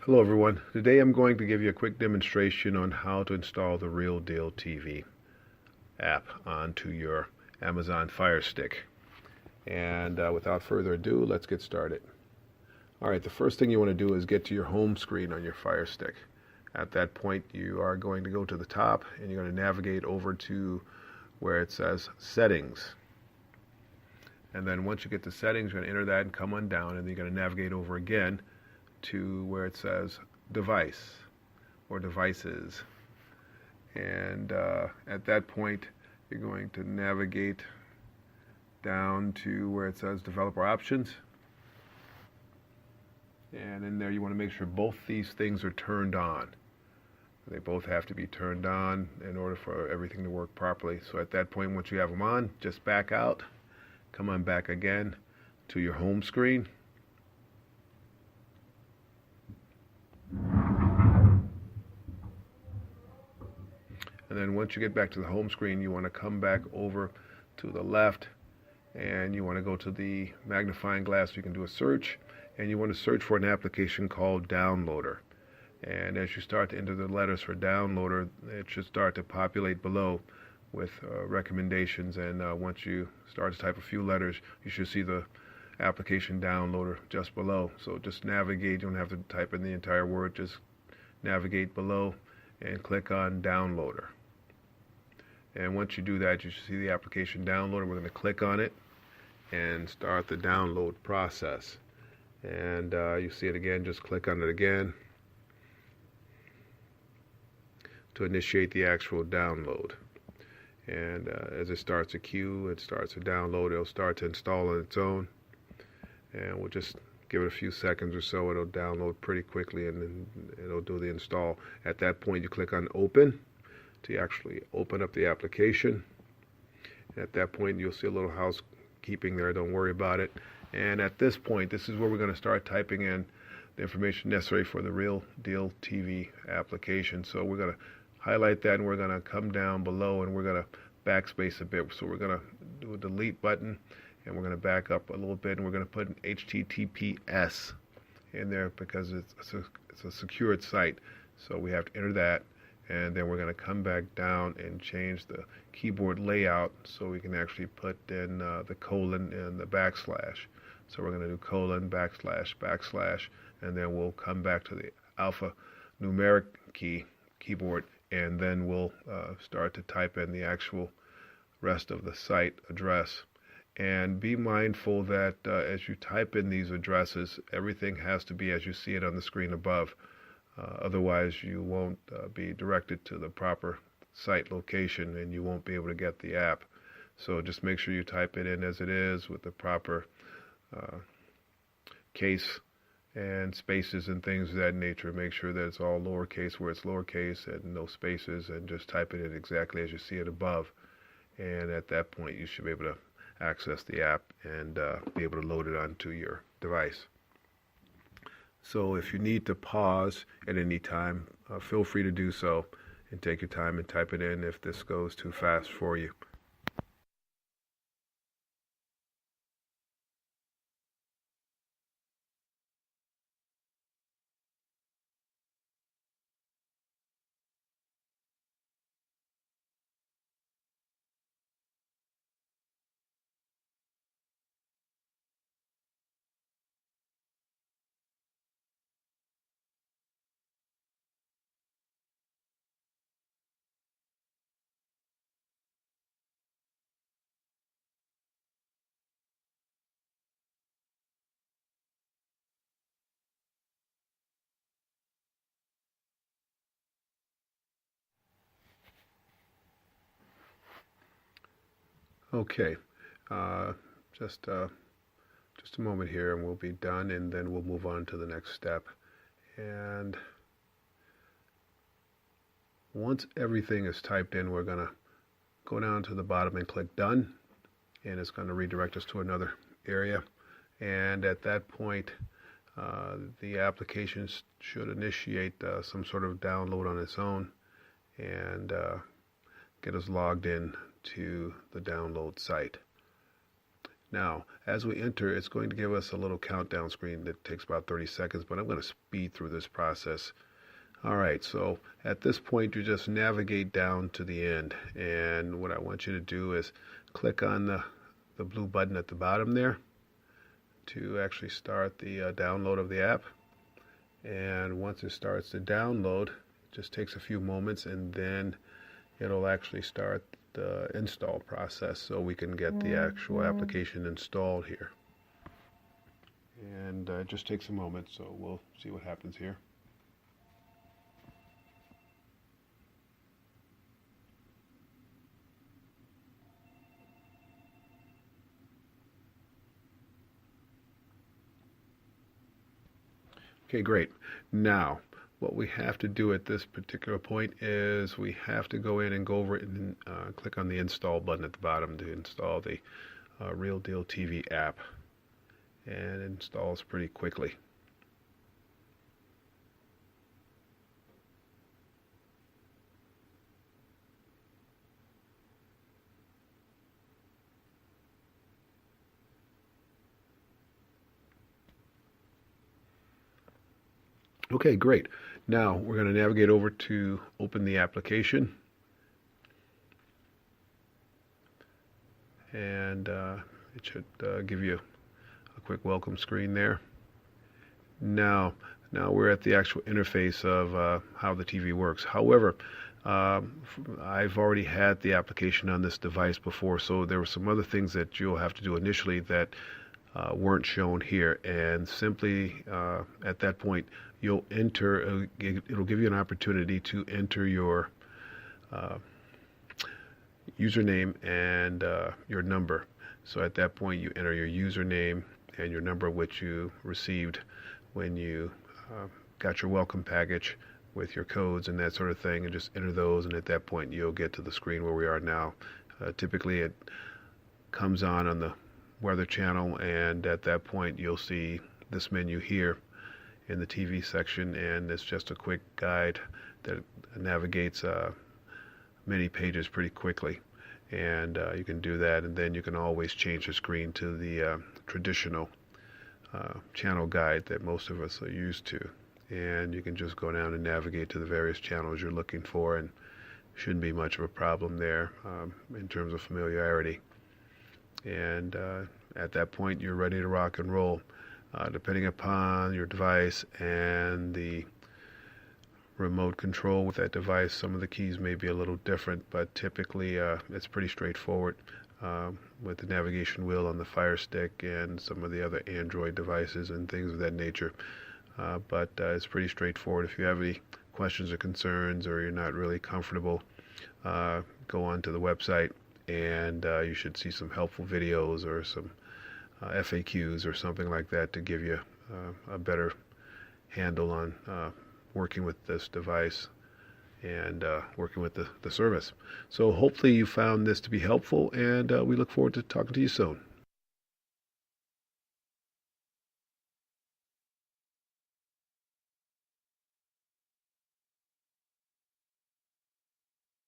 Hello everyone. Today I'm going to give you a quick demonstration on how to install the Real Deal TV app onto your Amazon Fire Stick. And without further ado, let's get started. Alright, the first thing you want to do is get to your home screen on your Fire Stick. At that point you are going to go to the top and you're going to navigate over to where it says Settings. And then once you get to Settings, you're going to enter that and come on down, and then you're going to navigate over again to where it says Device or Devices. And at that point you're going to navigate down to where it says Developer Options, and in there you want to make sure both these things are turned on. They both have to be turned on in order for everything to work properly. So at that point, once you have them on, just back out, come on back again to your home screen. And then once you get back to the home screen, you want to come back over to the left and you want to go to the magnifying glass so you can do a search, and you want to search for an application called Downloader. And as you start to enter the letters for Downloader, it should start to populate below with recommendations, and once you start to type a few letters, you should see the application Downloader just below. So just navigate, you don't have to type in the entire word, just navigate below and click on Downloader. And once you do that, you should see the application Downloader. We're going to click on it and start the download process. And you see it again, just click on it again to initiate the actual download. And as it starts to queue, it starts to download, it'll start to install on its own. And we'll just give it a few seconds or so. It'll download pretty quickly and then it'll do the install. At that point you click on Open to actually open up the application. And at that point you'll see a little housekeeping there, don't worry about it. And at this point, this is where we're going to start typing in the information necessary for the Real Deal TV application. So we're going to highlight that and we're going to come down below and we're going to backspace a bit. So we're going to do a delete button and we're going to back up a little bit, and we're going to put an HTTPS in there because it's a secured site. So we have to enter that, and then we're going to come back down and change the keyboard layout so we can actually put in the colon and the backslash. So we're going to do colon, backslash, backslash, and then we'll come back to the alphanumeric keyboard, and then we'll start to type in the actual rest of the site address. And be mindful that as you type in these addresses, everything has to be as you see it on the screen above. Otherwise you won't be directed to the proper site location and you won't be able to get the app. So just make sure you type it in as it is with the proper case and spaces and things of that nature. Make sure that it's all lowercase where it's lowercase and no spaces, and just type it in exactly as you see it above. And at that point you should be able to access the app and be able to load it onto your device. So if you need to pause at any time, feel free to do so and take your time and type it in if this goes too fast for you. Okay, just a moment here and we'll be done, and then we'll move on to the next step. And once everything is typed in, we're going to go down to the bottom and click Done, and it's going to redirect us to another area. And at that point the application should initiate some sort of download on its own and get us logged in to the download site. Now, as we enter, it's going to give us a little countdown screen that takes about 30 seconds, but I'm going to speed through this process. All right, so at this point, you just navigate down to the end. And what I want you to do is click on the blue button at the bottom there to actually start the download of the app. And once it starts to download, it just takes a few moments, and then it'll actually start the install process so we can get the actual application installed here. And it just takes a moment, so we'll see what happens here. Okay, great. Now, what we have to do at this particular point is we have to go in and go over it and click on the install button at the bottom to install the Real Deal TV app. And it installs pretty quickly. Okay, great. Now we're going to navigate over to open the application. And it should give you a quick welcome screen there. Now we're at the actual interface of how the TV works. However, I've already had the application on this device before, so there were some other things that you'll have to do initially that weren't shown here. And simply at that point, you'll enter, it'll give you an opportunity to enter your username and your number. So at that point, you enter your username and your number, which you received when you got your welcome package with your codes and that sort of thing, and just enter those, and at that point you'll get to the screen where we are now. Typically it comes on the weather channel, and at that point you'll see this menu here in the TV section, and it's just a quick guide that navigates many pages pretty quickly. And you can do that, and then you can always change the screen to the traditional channel guide that most of us are used to. And you can just go down and navigate to the various channels you're looking for, and shouldn't be much of a problem there in terms of familiarity. And at that point, you're ready to rock and roll. Depending upon your device and the remote control with that device, some of the keys may be a little different, but typically it's pretty straightforward with the navigation wheel on the Firestick and some of the other Android devices and things of that nature. But it's pretty straightforward. If you have any questions or concerns, or you're not really comfortable, go on to the website, and you should see some helpful videos or some FAQs or something like that to give you a better handle on working with this device and working with the service. So hopefully you found this to be helpful, and we look forward to talking to you soon.